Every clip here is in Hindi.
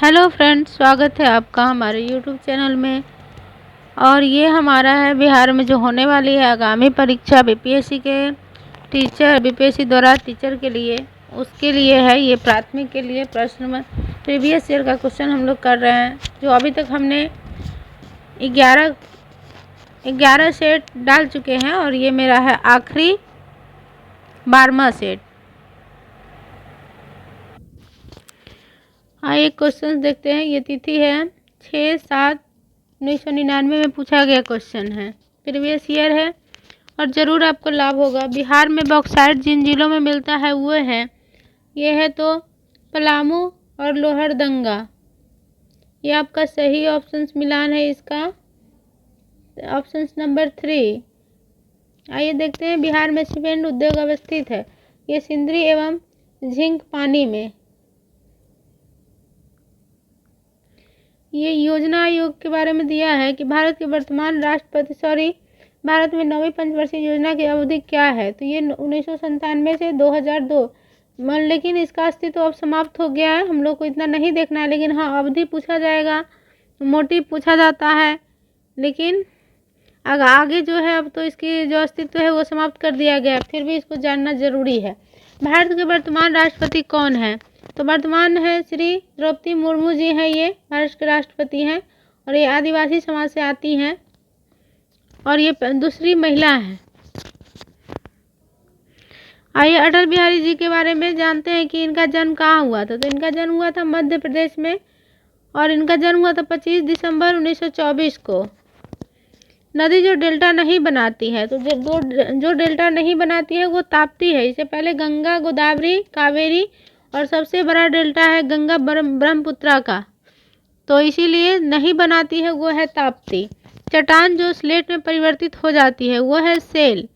हेलो फ्रेंड्स, स्वागत है आपका हमारे यूट्यूब चैनल में। और ये हमारा है बिहार में जो होने वाली है आगामी परीक्षा बीपीएससी के टीचर, बीपीएससी द्वारा टीचर के लिए, उसके लिए है ये प्राथमिक के लिए प्रश्न में प्रीवियस ईयर का क्वेश्चन हम लोग कर रहे हैं। जो अभी तक हमने 11 सेट डाल चुके हैं और ये मेरा है आखिरी 12वां सेट। आइए क्वेश्चन देखते हैं। ये तिथि है 6/7/1999 में पूछा गया क्वेश्चन है, प्रीवियस ईयर है और ज़रूर आपको लाभ होगा। बिहार में बॉक्साइट जिन जिलों में मिलता है वो है, ये है तो पलामू और लोहरदंगा। ये आपका सही ऑप्शंस मिलान है इसका, ऑप्शंस नंबर 3। आइए देखते हैं बिहार में सीमेंट उद्योग अवस्थित है, ये सिंदरी एवं झिंक पानी में। ये योजना आयोग के बारे में दिया है कि भारत के वर्तमान भारत में 9वीं पंचवर्षीय योजना की अवधि क्या है, तो ये 1997 से 2002। लेकिन इसका अस्तित्व अब समाप्त हो गया है, हम लोग को इतना नहीं देखना है। लेकिन हाँ, अवधि पूछा जाएगा, मोटिव पूछा जाता है, लेकिन अगर आगे जो है अब तो इसकी जो अस्तित्व है वो समाप्त कर दिया गया है, फिर भी इसको जानना जरूरी है। भारत के वर्तमान राष्ट्रपति कौन है, तो वर्तमान है श्री द्रौपदी मुर्मू जी हैं, ये भारत के राष्ट्रपति हैं और ये आदिवासी समाज से आती हैं और ये दूसरी महिला हैं। आइए अटल बिहारी जी के बारे में जानते हैं कि इनका जन्म कहाँ हुआ था, तो इनका जन्म हुआ था मध्य प्रदेश में और इनका जन्म हुआ था 25 दिसंबर 1924 को। नदी जो डेल्टा नहीं बनाती है, तो जो डेल्टा नहीं बनाती है वो ताप्ती है। इससे पहले गंगा, गोदावरी, कावेरी और सबसे बड़ा डेल्टा है गंगा ब्रह्मपुत्रा का, तो इसीलिए नहीं बनाती है वो है ताप्ती। चट्टान जो स्लेट में परिवर्तित हो जाती है वो है सेल।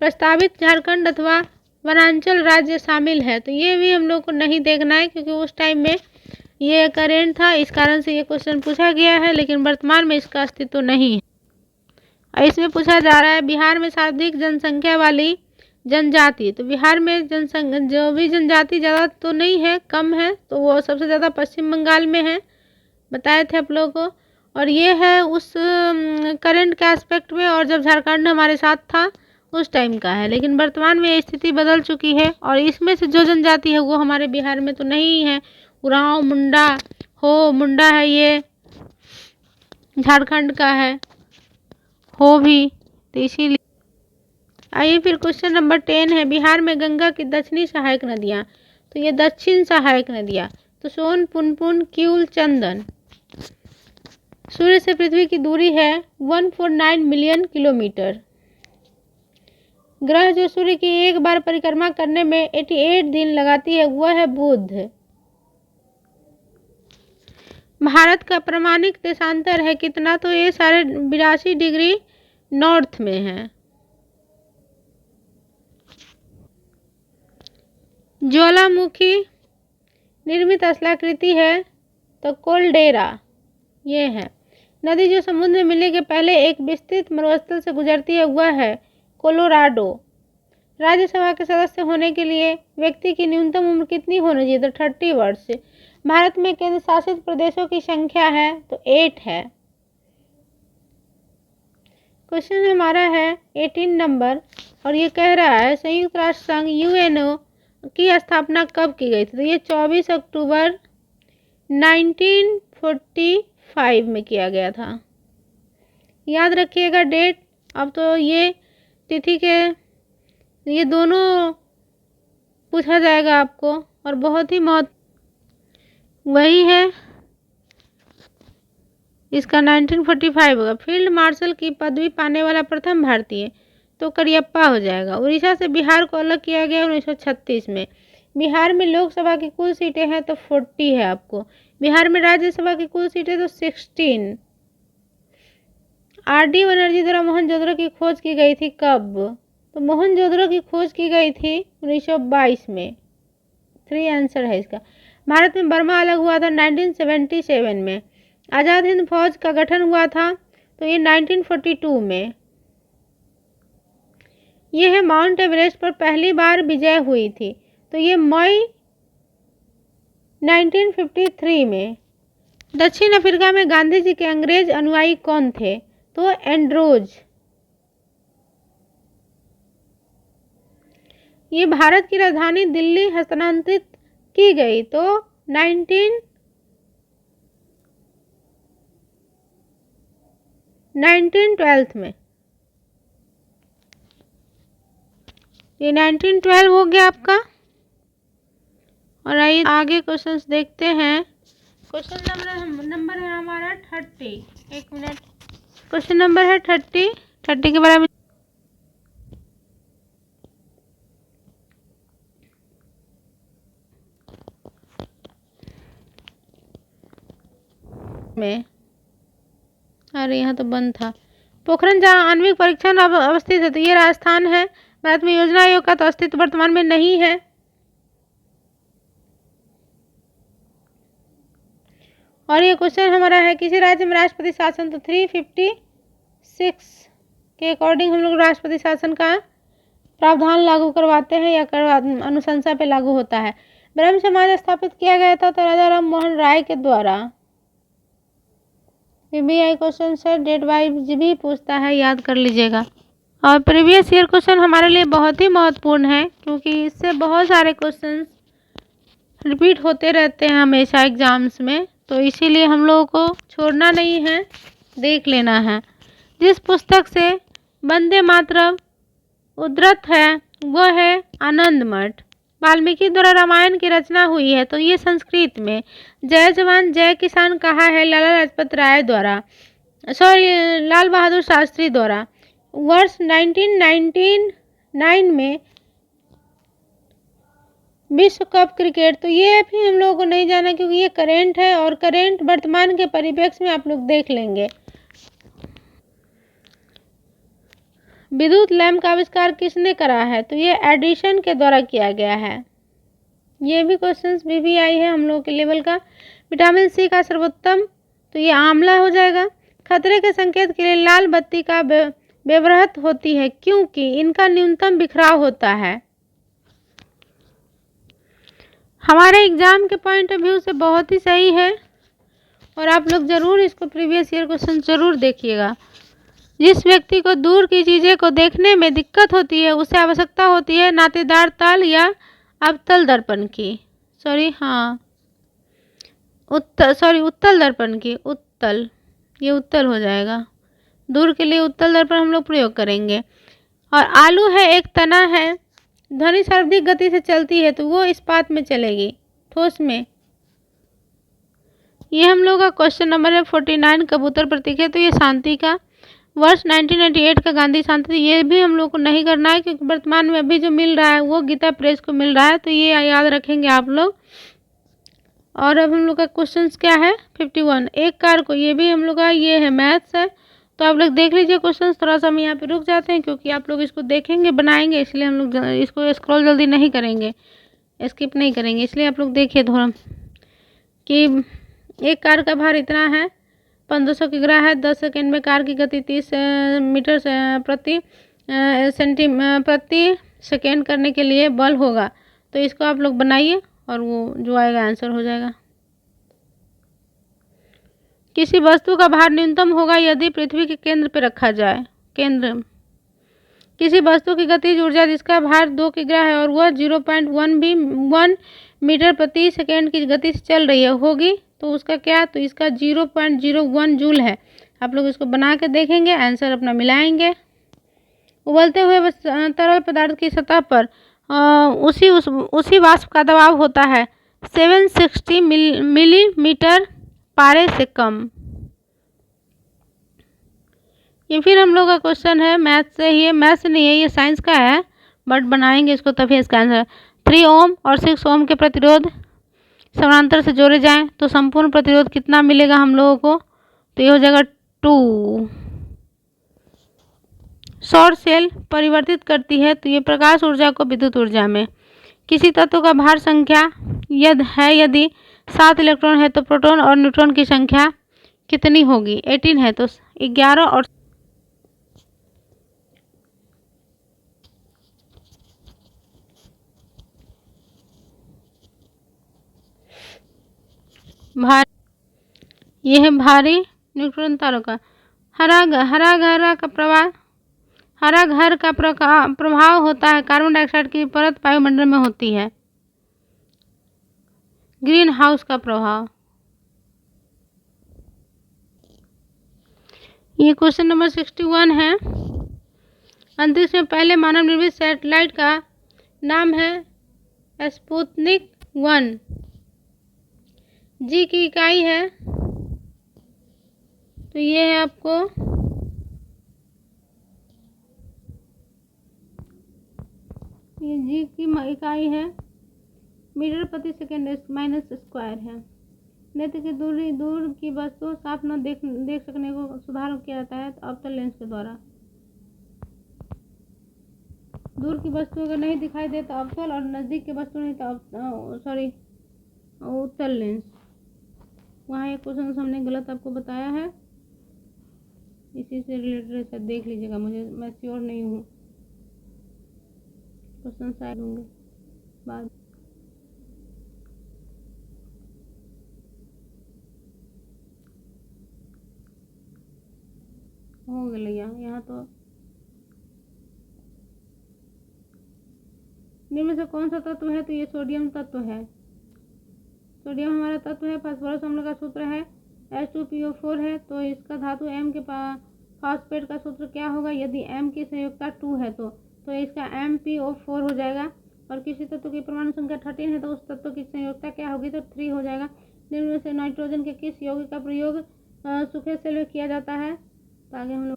प्रस्तावित झारखंड अथवा वनांचल राज्य शामिल है, तो ये भी हम लोग को नहीं देखना है क्योंकि उस टाइम में ये करेंट था, इस कारण से ये क्वेश्चन पूछा गया है, लेकिन वर्तमान में इसका अस्तित्व नहीं है। इसमें पूछा जा रहा है बिहार में सर्वाधिक जनसंख्या वाली जनजाति, तो बिहार में जनसंख्या जो भी जनजाति ज़्यादा तो नहीं है, कम है, तो वो सबसे ज़्यादा पश्चिम बंगाल में है, बताए थे आप लोगों को। और ये है उस करंट के एस्पेक्ट में, और जब झारखंड हमारे साथ था उस टाइम का है, लेकिन वर्तमान में स्थिति बदल चुकी है। और इसमें से जो जनजाति है वो हमारे बिहार में तो नहीं है, उरांव, मुंडा है, ये झारखंड का है, हो भी, तो इसीलिए। आइए फिर क्वेश्चन नंबर 10 है, बिहार में गंगा की दक्षिणी सहायक नदियाँ, तो ये दक्षिण सहायक नदियाँ तो सोन, पुनपुन, क्यूल, चंदन। सूर्य से पृथ्वी की दूरी है 149 मिलियन किलोमीटर। ग्रह जो सूर्य की एक बार परिक्रमा करने में 88 दिन लगाती है वह है बुध। भारत का प्रमाणिक देशांतर है कितना, तो ये 82 डिग्री नॉर्थ में है। ज्वालामुखी निर्मित स्थलाकृति है तो कोल्डेरा ये है। नदी जो समुद्र में मिलने के पहले एक विस्तृत मरुस्थल से गुजरती है वह है कोलोराडो। राज्यसभा के सदस्य होने के लिए व्यक्ति की न्यूनतम उम्र कितनी होनी चाहिए, तो 30 वर्ष। भारत में केंद्र शासित प्रदेशों की संख्या है तो 8 है। क्वेश्चन हमारा है 18 नंबर और ये कह रहा है संयुक्त राष्ट्र संघ यूएनओ की स्थापना कब की गई थी, तो ये 24 अक्टूबर 1945 में किया गया था। याद रखिएगा डेट। अब तो ये तिथि के ये दोनों पूछा जाएगा आपको और बहुत ही वही है इसका 1945 होगा। फील्ड मार्शल की पदवी पाने वाला प्रथम भारतीय तो करियप्पा हो जाएगा। उड़ीसा से बिहार को अलग किया गया 1936 में। बिहार में लोकसभा की कुल सीटें हैं तो 40 है आपको। बिहार में राज्यसभा की कुल सीटें तो 16। आर डी बनर्जी द्वारा मोहनजोदड़ो की खोज की गई थी कब, तो मोहनजोदड़ो की खोज की गई थी 1922 में। 3 आंसर है इसका। भारत में बर्मा अलग हुआ था 1977 में। आज़ाद हिंद फौज का गठन हुआ था तो ये 1942 में। ये है माउंट एवरेस्ट पर पहली बार विजय हुई थी तो ये मई 1953 में। दक्षिण अफ्रीका में गांधी जी के अंग्रेज अनुयायी कौन थे? तो एंड्रोज। ये भारत की राजधानी दिल्ली हस्तांतरित की गई तो 1912 में। ये 1912 हो गया आपका। और आइए आगे क्वेश्चंस देखते हैं। क्वेश्चन नंबर है हमारा 30। एक मिनट। क्वेश्चन नंबर है 30 के बारे में। अरे यहाँ तो बंद था। पोखरण जहाँ आणविक परीक्षण अवस्थित है तो ये राजस्थान है। भारत में योजना आयोग का तो अस्तित्व वर्तमान में नहीं है। और ये क्वेश्चन हमारा है किसी राज्य में राष्ट्रपति शासन तो 356 के अकॉर्डिंग हम लोग राष्ट्रपति शासन का प्रावधान लागू करवाते हैं या अनुशंसा पे लागू होता है। ब्रह्म समाज स्थापित किया गया था तो राजा राम मोहन राय के द्वारा। पीबीआई क्वेश्चन से डेट वाइज भी पूछता है, याद कर लीजिएगा। और प्रीवियस ईयर क्वेश्चन हमारे लिए बहुत ही महत्वपूर्ण है क्योंकि इससे बहुत सारे क्वेश्चंस रिपीट होते रहते हैं हमेशा एग्जाम्स में, तो इसीलिए हम लोगों को छोड़ना नहीं है, देख लेना है। जिस पुस्तक से वंदे मातरम उद्धृत है वह है आनंद मठ। वाल्मीकि द्वारा रामायण की रचना हुई है तो ये संस्कृत में। जय जवान जय किसान कहा है लाला लाजपत राय द्वारा, लाल बहादुर शास्त्री द्वारा। वर्ष 1999 में विश्व कप क्रिकेट, तो ये भी हम लोगों को नहीं जाना क्योंकि ये करेंट है और करेंट वर्तमान के परिप्रेक्ष्य में आप लोग देख लेंगे। विद्युत लैंप का आविष्कार किसने करा है? तो ये एडिशन के द्वारा किया गया है। ये भी क्वेश्चंस भी आई है हम लोगों के लेवल का। विटामिन सी का सर्वोत्तम तो ये आंवला हो जाएगा। खतरे के संकेत के लिए लाल बत्ती का व्यवहृत होती है क्योंकि इनका न्यूनतम बिखराव होता है। हमारे एग्जाम के पॉइंट ऑफ व्यू से बहुत ही सही है और आप लोग जरूर इसको प्रीवियस ईयर क्वेश्चन जरूर देखिएगा। जिस व्यक्ति को दूर की चीज़ें को देखने में दिक्कत होती है उसे आवश्यकता होती है नातेदार तल या अवतल दर्पण की। उत्तल दर्पण की। उत्तल, ये उत्तल हो जाएगा। दूर के लिए उत्तल दर्पण हम लोग प्रयोग करेंगे। और आलू है एक तना है, ध्वनि सर्वाधिक गति से चलती है तो वो इस्पात में चलेगी, ठोस में। ये हम लोग का क्वेश्चन नंबर है 49 कबूतर प्रतीक है तो ये शांति का। वर्ष 1998 का गांधी शांति, ये भी हम लोग को नहीं करना है क्योंकि वर्तमान में अभी जो मिल रहा है वो गीता प्रेस को मिल रहा है, तो ये याद रखेंगे आप लोग। और अब हम लोग का क्वेश्चन क्या है 51 एक कार को, ये भी हम लोग का ये है मैथ्स है, तो आप लोग देख लीजिए क्वेश्चन। थोड़ा सा हम यहाँ पे रुक जाते हैं क्योंकि आप लोग इसको देखेंगे बनाएंगे, इसलिए हम लोग इसको स्क्रॉल जल्दी नहीं करेंगे, स्किप नहीं करेंगे, इसलिए आप लोग देखिए थोड़ा कि एक कार का भार इतना है, 1500 किग्रा है। 10 सेकेंड में कार की गति 30 मीटर प्रति सेकेंड करने के लिए बल होगा, तो इसको आप लोग बनाइए और वो जो आएगा आंसर हो जाएगा। किसी वस्तु का भार न्यूनतम होगा यदि पृथ्वी के केंद्र पर रखा जाए। केंद्र। किसी वस्तु की गतिज ऊर्जा जिसका भार 2 किग्रा है और वह 0.1 मीटर प्रति सेकेंड की गति से चल रही है होगी तो उसका क्या, तो इसका 0.01 जूल है। आप लोग इसको बना के देखेंगे, आंसर अपना मिलाएंगे। उबलते हुए तरल पदार्थ की सतह पर उसी वाष्प का दबाव होता है 760 मिलीमीटर पारे से कम। ये फिर हम लोग का क्वेश्चन है मैथ से ही है, मैथ से नहीं है, ये साइंस का है बट बनाएंगे इसको तभी इसका आंसर। 3 ओम और 6 ओम के प्रतिरोध समानांतर से जोड़े जाएं तो संपूर्ण प्रतिरोध कितना मिलेगा हम लोगों को, तो ये हो जाएगा 2। सौर सेल परिवर्तित करती है तो ये प्रकाश ऊर्जा को विद्युत ऊर्जा में। किसी तत्व का भार संख्या यदि 7 इलेक्ट्रॉन है तो प्रोटॉन और न्यूट्रॉन की संख्या कितनी होगी, 18 है तो 11 और भारी, यह है भारी न्यूट्रॉन तारों का हरा घर का प्रभाव होता है। कार्बन डाइऑक्साइड की परत वायुमंडल में होती है। ग्रीन हाउस का प्रभाव, ये क्वेश्चन नंबर 61 है। अंतरिक्ष में पहले मानव निर्मित सैटेलाइट का नाम है स्पुतनिक 1। जी की इकाई है तो ये है आपको ये जी की इकाई है मीटर प्रति सेकेंड माइनस स्क्वायर है। नेत्र की दूर की वस्तु साफ न देख सकने को सुधार किया जाता है तो अवतल लेंस के द्वारा। दूर की वस्तु अगर नहीं दिखाई दे तो अवतल, और नजदीक की वस्तु नहीं तो उत्तल लेंस। वहाँ एक क्वेश्चन हमने गलत आपको बताया है, इसी से रिलेटेड देख लीजिएगा, मैं श्योर नहीं हूँ। क्वेश्चन शायद होंगे बाद। हो गया यहाँ तो निम्न से कौन सा तत्व है तो ये सोडियम तत्व है। सोडियम हमारा तत्व है। फास्फोरस अम्ल का सूत्र है H2PO4 है तो इसका धातु M के फास्फेट का सूत्र क्या होगा। यदि M की संयोजकता 2 है तो इसका MPO4 हो जाएगा। और किसी तत्व की परमाणु संख्या 13 है तो उस तत्व की संयोजकता क्या होगी तो 3 हो जाएगा। निम्न में से नाइट्रोजन के किस यौगिक का प्रयोग सूखे सेल में किया जाता है तो आगे हम लोग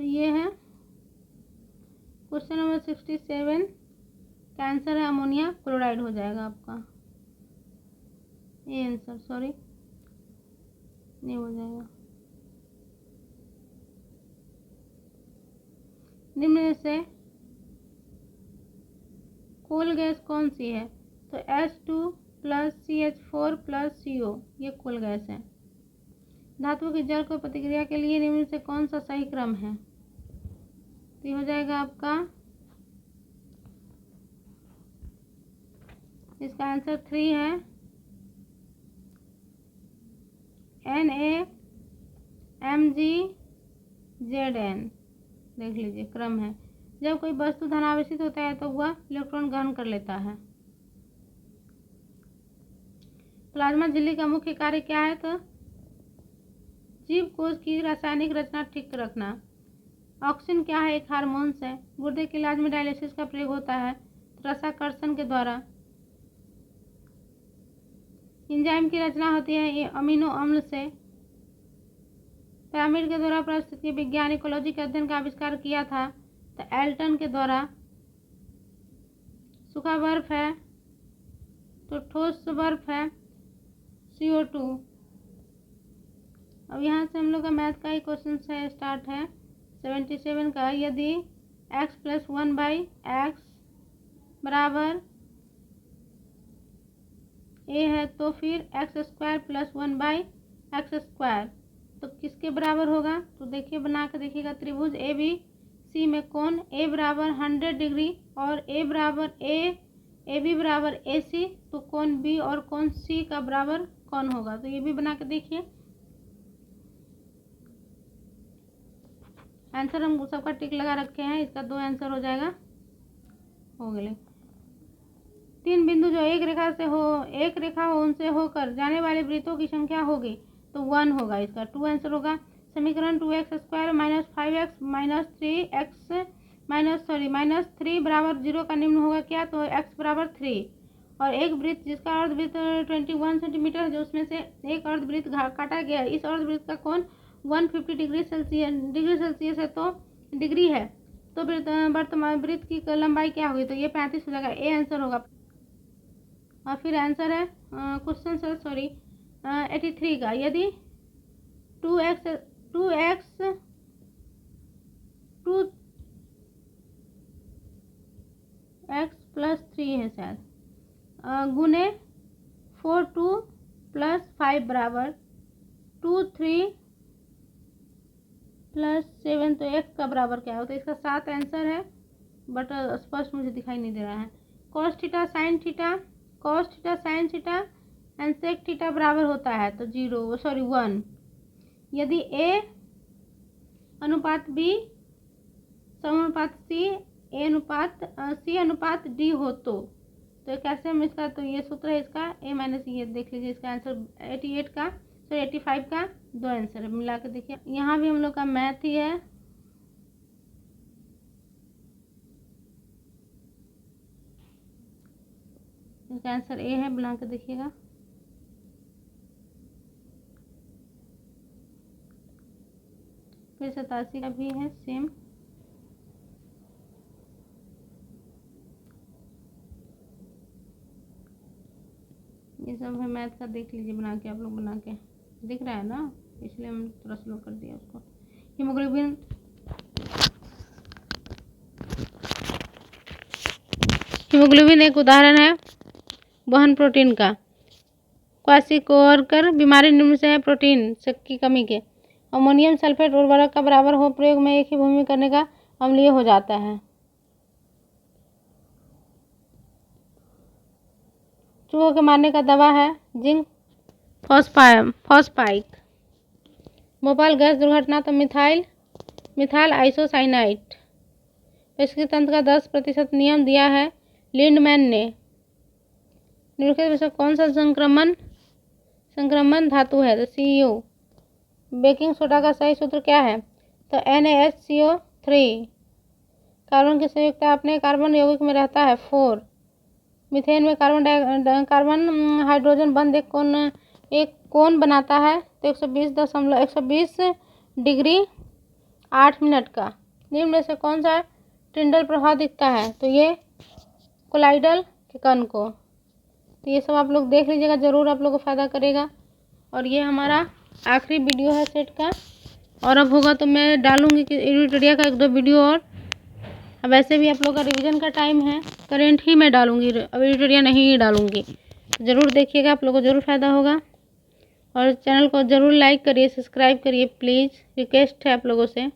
ये है क्वेश्चन नंबर 67। कैंसर है अमोनिया क्लोराइड हो जाएगा आपका ये आंसर, सॉरी नहीं हो जाएगा। निम्न से कोल गैस कौन सी है तो H2 + CH4 + CO ये कोल गैस है। धातु की जल को प्रतिक्रिया के लिए निम्न से कौन सा सही क्रम है तो ये हो जाएगा आपका, इसका आंसर 3 है NaMgZn। देख लीजिए क्रम है। जब कोई वस्तु धनावेशित होता है तो वह इलेक्ट्रॉन ग्रहण कर लेता है। प्लाज्मा झिल्ली का मुख्य कार्य क्या है तो जीव कोश की रासायनिक रचना ठीक रखना। ऑक्सिन क्या है एक हार्मोन्स है। गुर्दे के इलाज में डायलिसिस का प्रयोग होता है रसाकर्षण के द्वारा। एंजाइम की रचना होती है अमीनो अम्ल से। पिरामिड के द्वारा पारिस्थितिकी विज्ञान इकोलॉजी के अध्ययन का आविष्कार किया था तो एल्टन के द्वारा। सूखा बर्फ है तो ठोस बर्फ है CO2। अब यहाँ से हम लोग का मैथ का ही क्वेश्चन से स्टार्ट है 77 का। यदि x + 1/x बराबर a है तो फिर x² + 1/x² तो किसके बराबर होगा तो देखिए बना के देखिएगा। त्रिभुज ABC में कोण a बराबर 100 डिग्री और AB बराबर AC तो कोण B और कोण C का बराबर कौन होगा तो ये भी बना के देखिए। आंसर हम सबका टिक लगा रखे हैं, इसका 2 आंसर हो जाएगा। हो गए 3 बिंदु जो एक रेखा हो उनसे होकर जाने वाले वृत्तों की संख्या होगी तो 1 होगा, इसका 2 आंसर होगा। समीकरण 2x² - 5x - 3 बराबर 0 का निम्न होगा क्या तो x बराबर 3। और एक वृत्त जिसका अर्धवृत्त 21 सेंटीमीटर है जो उसमें से एक अर्धवृत्त काटा गया है। इस अर्धवृत्त का कोण 150 डिग्री सेल्सियस है तो डिग्री है तो वर्तमान वृत्त की लंबाई क्या होगी तो ये 35 हो जाएगा, ए आंसर होगा। और फिर आंसर है क्वेश्चन 83 का। यदि 2x + 3 है शायद गुने 4 2 + 5 बराबर 2 3 + 7 तो x का बराबर क्या हो तो इसका 7 आंसर है। बट स्पष्ट मुझे दिखाई नहीं दे रहा है। Cos theta sine theta and sec theta बराबर होता है तो 1। यदि A अनुपात B समानुपात C अनुपात D हो तो कैसे हम इसका, तो ये सूत्र है इसका A माइनस, ये देख लीजिए इसका आंसर 85 का 2 आंसर है। मिला के देखिए, यहाँ भी हम लोग का मैथ ही है। इसका आंसर A है, बना के देखिएगा। फिर 87 का भी है सेम। ये सब है मैथ का, देख लीजिए बना के, आप लोग बना के, दिख रहा है ना, इसलिए हम थोड़ा स्लो कर दिया उसको। हीमोग्लोबिन एक उदाहरण है वहन प्रोटीन का। क्वाशियोकर बीमारी निम्न से है प्रोटीन की कमी के। अमोनियम सल्फेट उर्वरक का बराबर हो प्रयोग में एक ही भूमि करने का अम्लीय हो जाता है। चूहों के मारने का दवा है जिंक फॉस्फाइक। भोपाल गैस दुर्घटना तो मिथाइल आइसोसाइनाइड। पेशिकी तंत्र का 10% नियम दिया है लिंडमैन ने। निम्नलिखित में से कौन सा संक्रमण धातु है, तो CU। बेकिंग सोडा का सही सूत्र क्या है, तो NaHCO3। कार्बन की संयुक्ता अपने कार्बन यौगिक में रहता है 4। मीथेन में कार्बन हाइड्रोजन बंध एक कोण बनाता है तो 120 डिग्री 8 मिनट का। निम्न में से कौन सा टिंडल प्रभाव दिखता है, तो ये कोलाइडल के कण को। तो ये सब आप लोग देख लीजिएगा, ज़रूर आप लोगों को फ़ायदा करेगा। और ये हमारा आखिरी वीडियो है सेट का, और अब होगा तो मैं डालूंगी कि यूनिटरिया का 1-2 वीडियो और। अब वैसे भी आप लोग का रिवीजन का टाइम है, करेंट ही मैं डालूंगी, अब यूनिटरिया नहीं डालूंगी। तो ज़रूर देखिएगा, आप लोगों को ज़रूर फ़ायदा होगा। और चैनल को ज़रूर लाइक करिए, सब्सक्राइब करिए प्लीज़, रिक्वेस्ट है आप लोगों से।